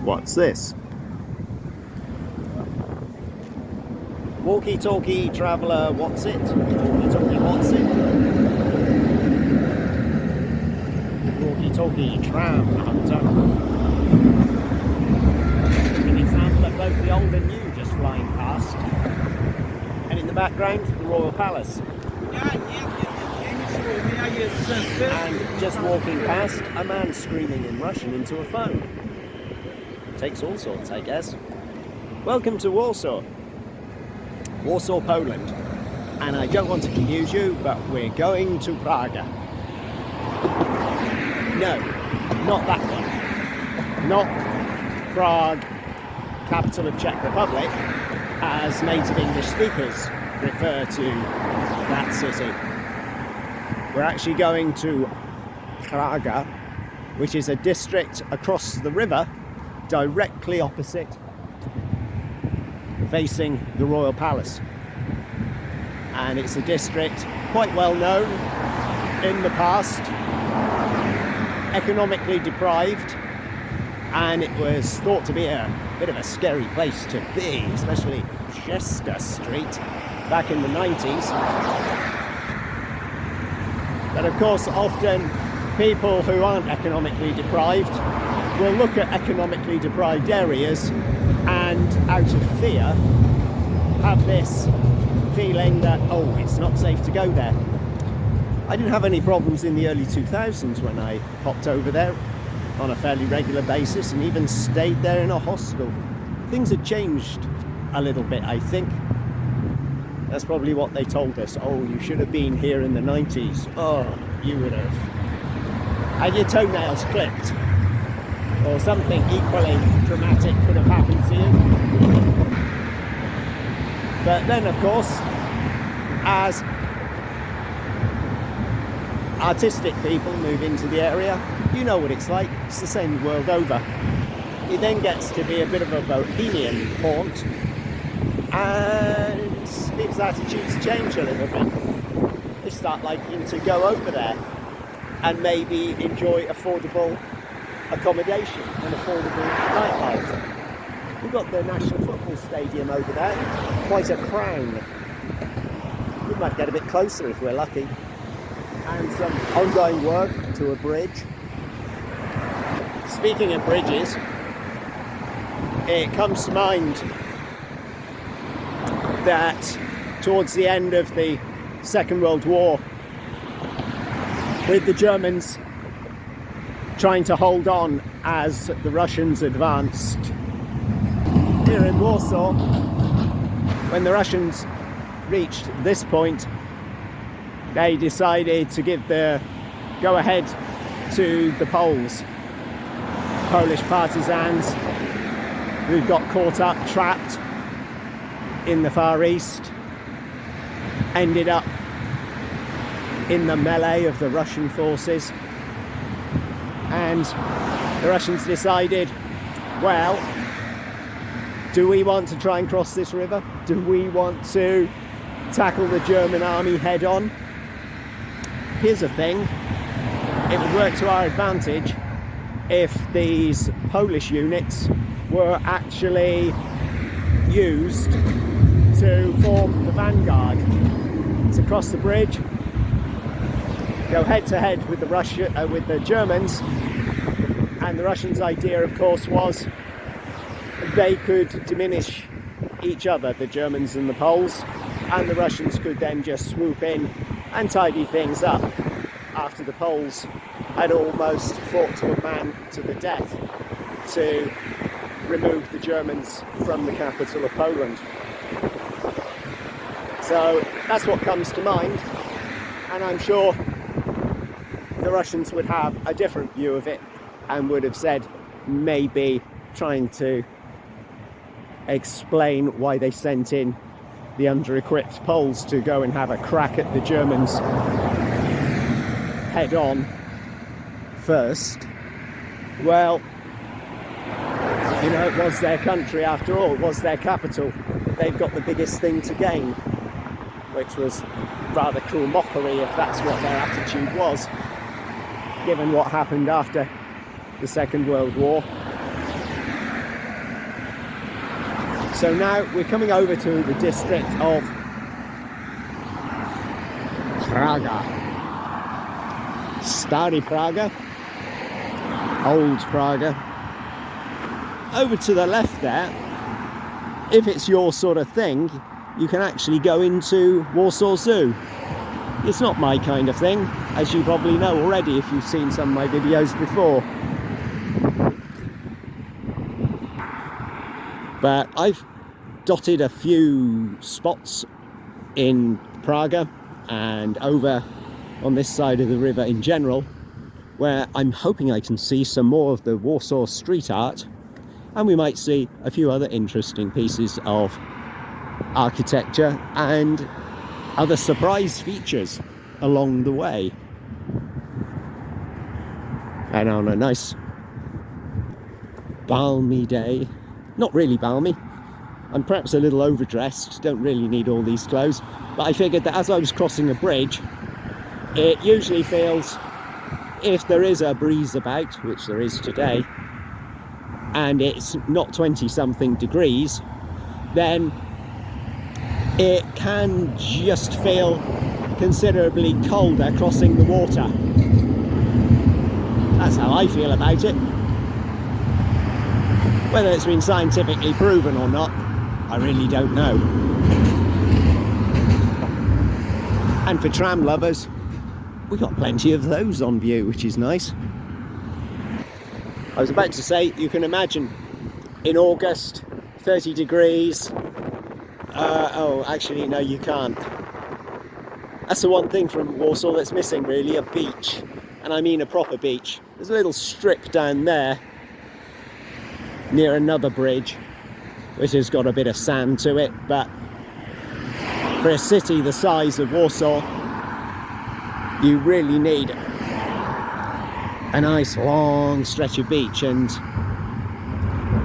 What's this? Walkie-talkie traveller, what's it? Walkie-talkie, what's it? Walkie-talkie tram hunter. An example of both the old and new just flying past. And in the background, the Royal Palace. And just walking past, a man screaming in Russian into a phone. Takes all sorts, I guess. Welcome to Warsaw. Warsaw, Poland. And I don't want to confuse you, but we're going to Praga. No, not that one. Not Prague, capital of Czech Republic, as native English speakers refer to that city. We're actually going to Praga, which is a district across the river, directly opposite, facing the Royal Palace. And it's a district quite well known in the past, economically deprived, and it was thought to be a bit of a scary place to be, especially Chester Street back in the 90s. But of course, often people who aren't economically deprived will look at economically deprived areas and, out of fear, have this feeling that, oh, it's not safe to go there. I didn't have any problems in the early 2000s when I popped over there on a fairly regular basis and even stayed there in a hostel. Things had changed a little bit, I think. That's probably what they told us. Oh, you should have been here in the 90s. Oh, you would have had your toenails clipped. Or something equally dramatic could have happened to you. But then, of course, as artistic people move into the area, you know what it's like. It's the same the world over. It then gets to be a bit of a bohemian haunt, and people's attitudes change a little bit. They start liking to go over there and maybe enjoy affordable accommodation and affordable nightlife. We've got the National Football Stadium over there, quite a crown. We might get a bit closer if we're lucky. And some ongoing work to a bridge. Speaking of bridges, it comes to mind that towards the end of the Second World War, with the Germans trying to hold on as the Russians advanced here in Warsaw, when the Russians reached this point, they decided to give the go-ahead to the Poles. Polish partisans who got caught up, trapped in the Far East, ended up in the melee of the Russian forces. And the Russians decided, well, do we want to try and cross this river? Do we want to tackle the German army head on? Here's the thing, it would work to our advantage if these Polish units were actually used to form the vanguard, to cross the bridge, go head to head with the Germans. And the Russians' idea, of course, was they could diminish each other, the Germans and the Poles, and the Russians could then just swoop in and tidy things up after the Poles had almost fought to a man to the death to remove the Germans from the capital of Poland. So that's what comes to mind, and I'm sure the Russians would have a different view of it and would have said, maybe trying to explain why they sent in the under-equipped Poles to go and have a crack at the Germans head on first. Well, you know, it was their country after all, it was their capital. They've got the biggest thing to gain, which was rather cruel mockery if that's what their attitude was, given what happened after the Second World War. So now we're coming over to the district of Praga. Stara Praga, Old Praga. Over to the left there, if it's your sort of thing, you can actually go into Warsaw Zoo. It's not my kind of thing, as you probably know already if you've seen some of my videos before. But I've dotted a few spots in Praga and over on this side of the river in general, where I'm hoping I can see some more of the Warsaw street art, and we might see a few other interesting pieces of architecture and other surprise features along the way. And on a nice balmy day, not really balmy, I'm perhaps a little overdressed, don't really need all these clothes, but I figured that as I was crossing a bridge, it usually feels, if there is a breeze about, which there is today, and it's not 20 something degrees, then it can just feel considerably colder crossing the water. That's how I feel about it. Whether it's been scientifically proven or not, I really don't know. And for tram lovers, we got plenty of those on view, which is nice. I was about to say, you can imagine in August, 30 degrees. Oh, actually, no, you can't. That's the one thing from Warsaw that's missing, really, a beach. And I mean a proper beach. There's a little strip down there near another bridge, which has got a bit of sand to it, but for a city the size of Warsaw, you really need a nice long stretch of beach, and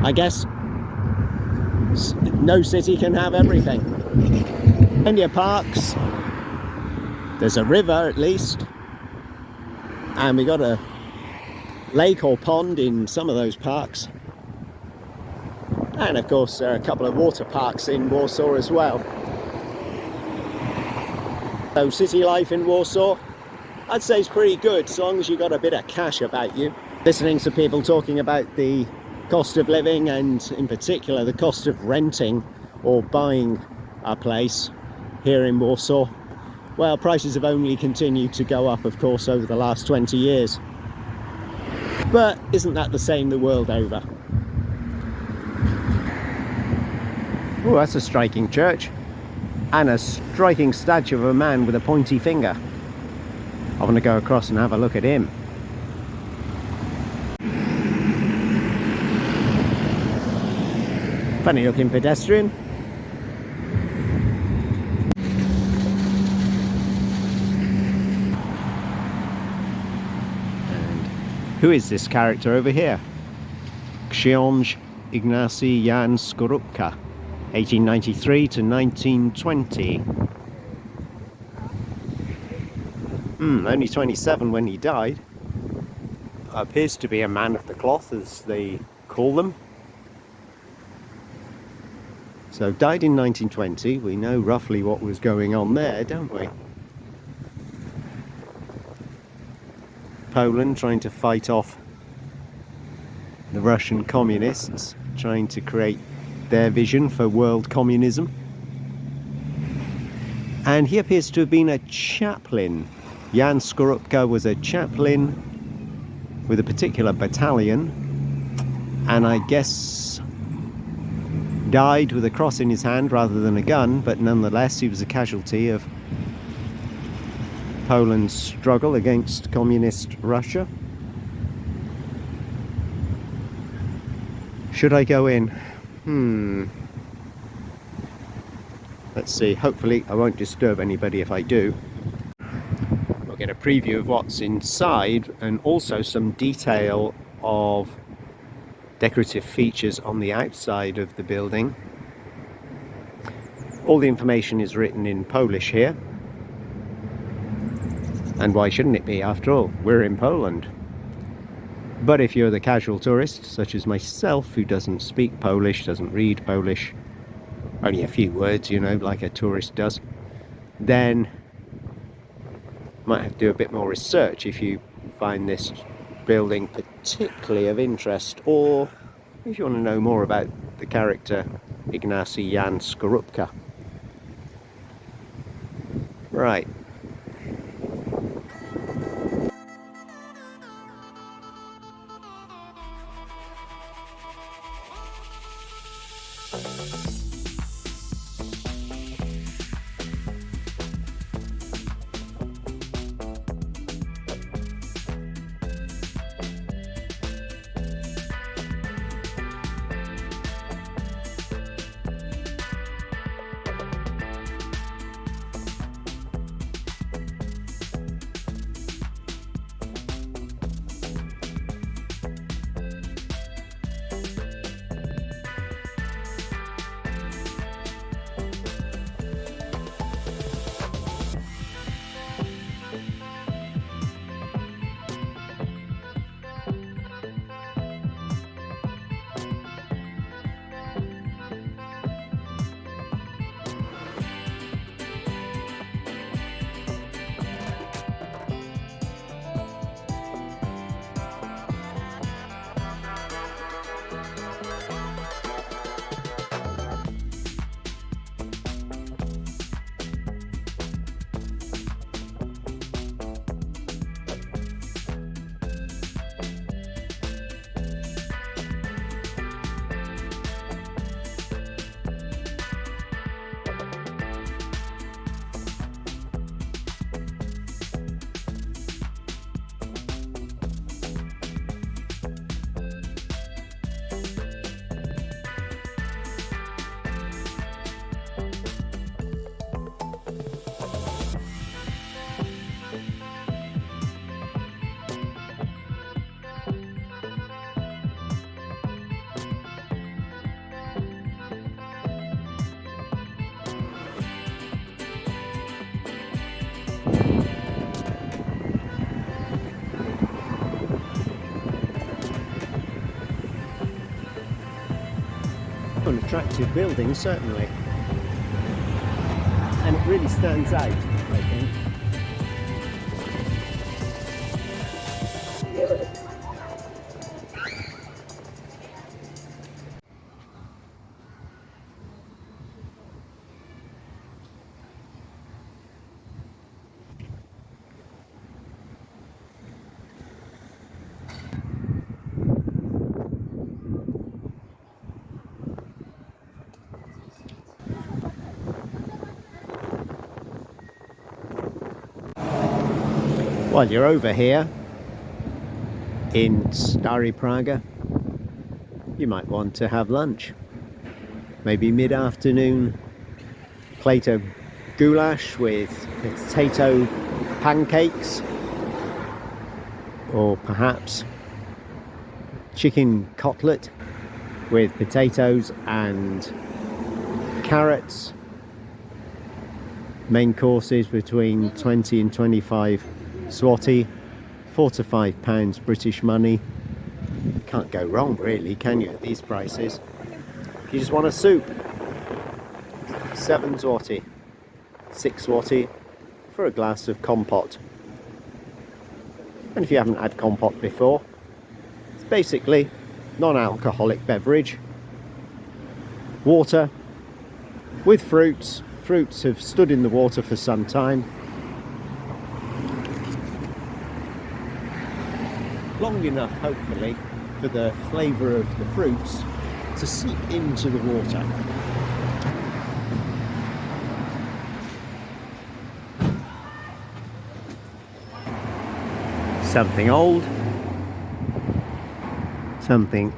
I guess no city can have everything. Plenty of parks, there's a river at least, and we got a lake or pond in some of those parks, and of course there are a couple of water parks in Warsaw as well. So city life in Warsaw, I'd say it's pretty good, as long as you've got a bit of cash about you. Listening to people talking about the cost of living, and in particular the cost of renting or buying a place here in Warsaw, well, prices have only continued to go up, of course, over the last 20 years. But isn't that the same the world over? Oh, that's a striking church. And a striking statue of a man with a pointy finger. I want to go across and have a look at him. Funny looking pedestrian. And who is this character over here? Ksiądz Ignacy Jan Skorupka, 1893 to 1920. Only 27 when he died. Appears to be a man of the cloth, as they call them. So died in 1920. We know roughly what was going on there, don't we? Poland trying to fight off the Russian communists, trying to create their vision for world communism. And he appears to have been a chaplain. Jan Skorupka was a chaplain with a particular battalion, and I guess died with a cross in his hand rather than a gun, but nonetheless he was a casualty of Poland's struggle against communist Russia. Should I go in? Let's see, hopefully I won't disturb anybody if I do. We'll get a preview of what's inside, and also some detail of decorative features on the outside of the building. All the information is written in Polish here. And why shouldn't it be, after all? We're in Poland. But if you're the casual tourist, such as myself, who doesn't speak Polish, doesn't read Polish, only a few words, you know, like a tourist does, then might have to do a bit more research if you find this building particularly of interest, or if you want to know more about the character Ignacy Jan Skorupka. Right. An attractive building, certainly, and it really stands out, I think. While you're over here in Stara Praga, you might want to have lunch. Maybe mid-afternoon plate of goulash with potato pancakes, or perhaps chicken cutlet with potatoes and carrots. Main courses between 20 and 25 zloty, £4 to £5 British money. Can't go wrong, really, can you, at these prices? If you just want a soup, 7 zloty, 6 zloty for a glass of compote. And if you haven't had compote before, it's basically non-alcoholic beverage, water with fruits. Fruits have stood in the water for some time, long enough, hopefully, for the flavour of the fruits to seep into the water. Something old, something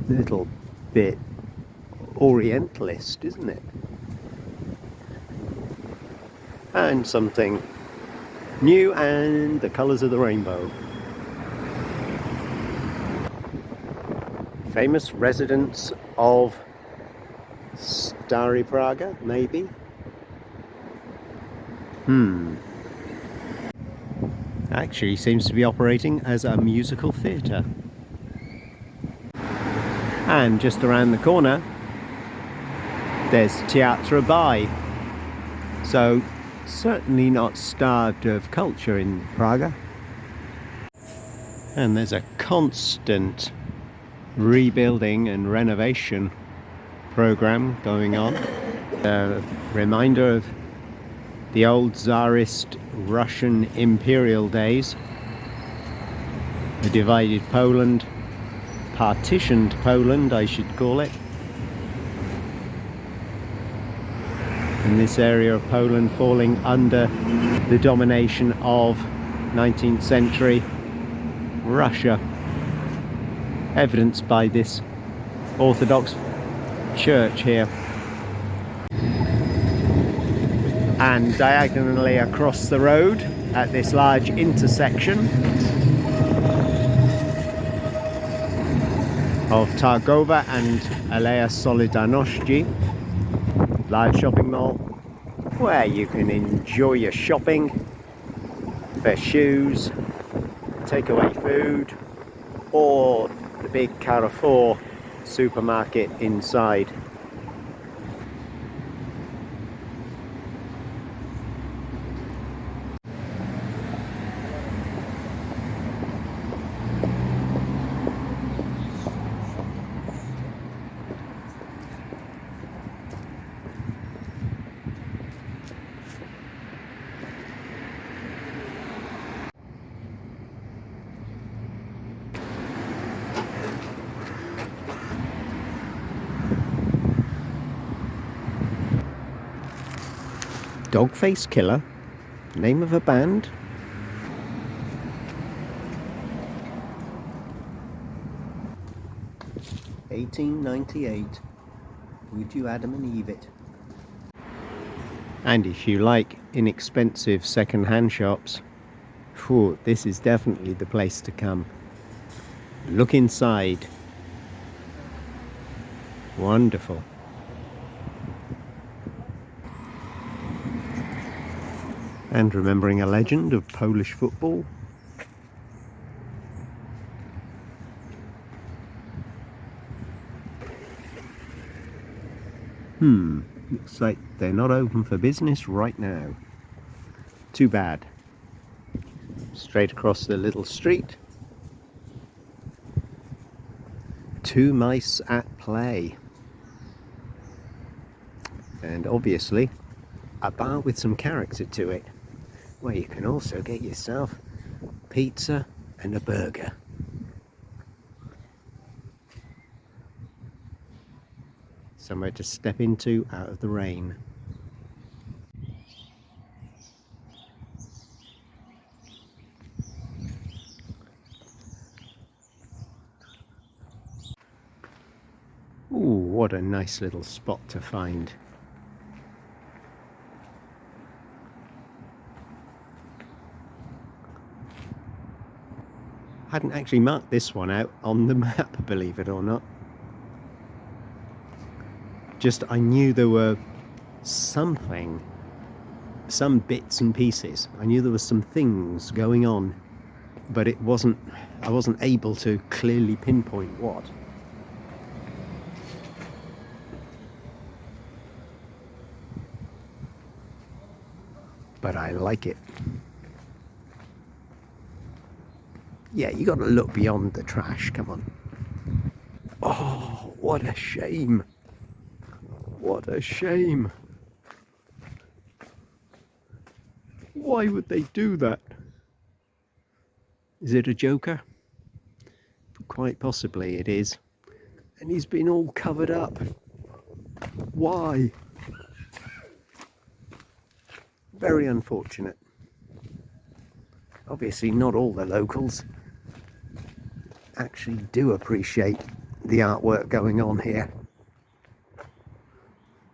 a little bit orientalist, isn't it? And something new and the colours of the rainbow. Famous residents of Stara Praga, maybe? Actually seems to be operating as a musical theatre. And just around the corner There's Teatro By. So certainly not starved of culture in Praga. And there's a constant rebuilding and renovation program going on. A reminder of the old Tsarist Russian imperial days. A divided Poland, partitioned Poland I should call it. In this area of Poland falling under the domination of 19th century Russia, evidenced by this Orthodox church here. And diagonally across the road at this large intersection of Targowa and Aleja Solidarności, large shopping mall where you can enjoy your shopping for shoes, takeaway food, or the big Carrefour supermarket inside. Dogface Killer, name of a band. $18.98. Would you Adam and Eve it? And if you like inexpensive second-hand shops, whew, this is definitely the place to come. Look inside. Wonderful. And remembering a legend of Polish football. Looks like they're not open for business right now. Too bad. Straight across the little street. Two mice at play. And obviously, a bar with some character to it, where you can also get yourself pizza and a burger. Somewhere to step into out of the rain. Ooh, what a nice little spot to find. Hadn't actually marked this one out on the map, believe it or not. Just I knew there were some bits and pieces. I knew there were some things going on, but I wasn't able to clearly pinpoint what. But I like it. Yeah, you got to look beyond the trash, come on. Oh, what a shame. What a shame. Why would they do that? Is it a joker? Quite possibly it is. And he's been all covered up. Why? Very unfortunate. Obviously not all the locals actually do appreciate the artwork going on here.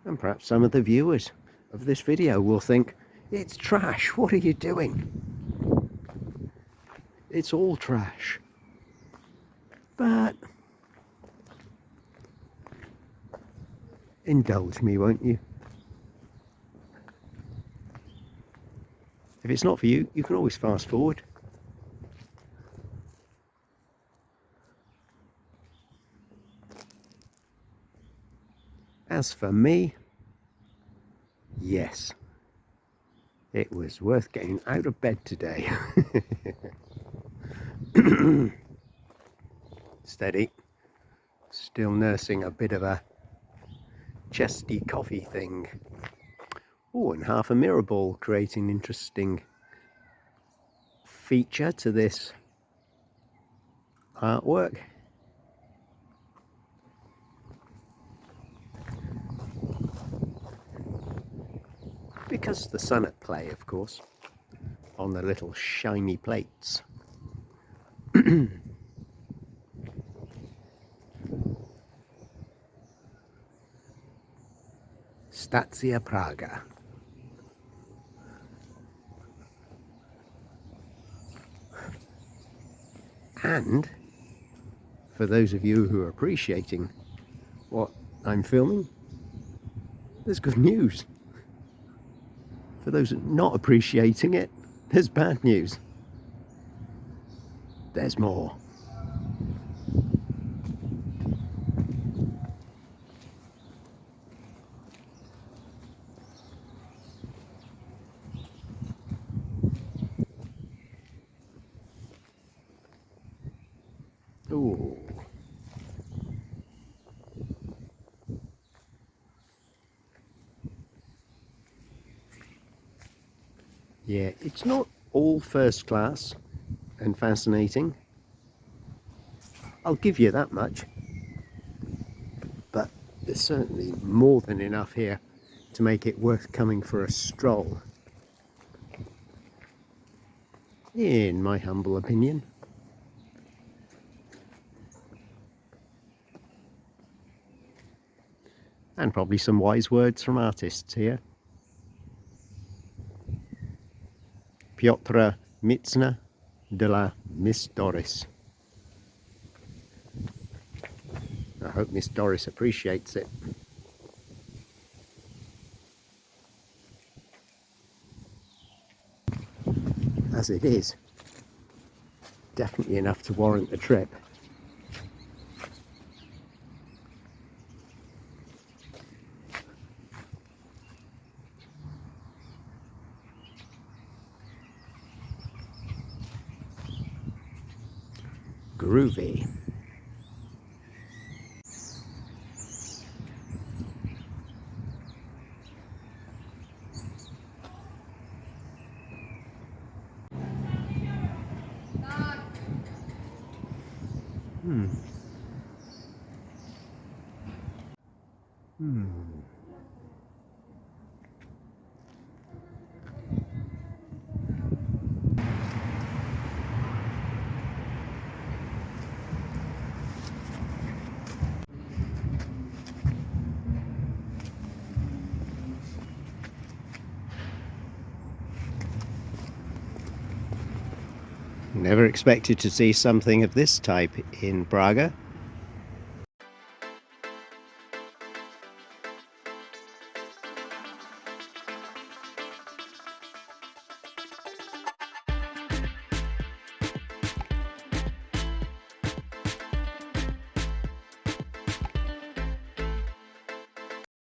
And perhaps some of the viewers of this video will think, it's trash, what are you doing? It's all trash. But indulge me, won't you? If it's not for you, you can always fast forward. As for me, yes, it was worth getting out of bed today. Steady. Still nursing a bit of a chesty coffee thing. Oh, and half a mirror ball, creating interesting feature to this artwork. Because the sun at play, of course, on the little shiny plates. Stacja Praga. And for those of you who are appreciating what I'm filming, there's good news. For those not appreciating it, there's bad news. There's more. Ooh. Yeah, it's not all first class and fascinating. I'll give you that much. But there's certainly more than enough here to make it worth coming for a stroll. In my humble opinion. And probably some wise words from artists here. Piotra Micna de la Miss Doris. I hope Miss Doris appreciates it. As it is, definitely enough to warrant the trip. Groovy. Never expected to see something of this type in Praga.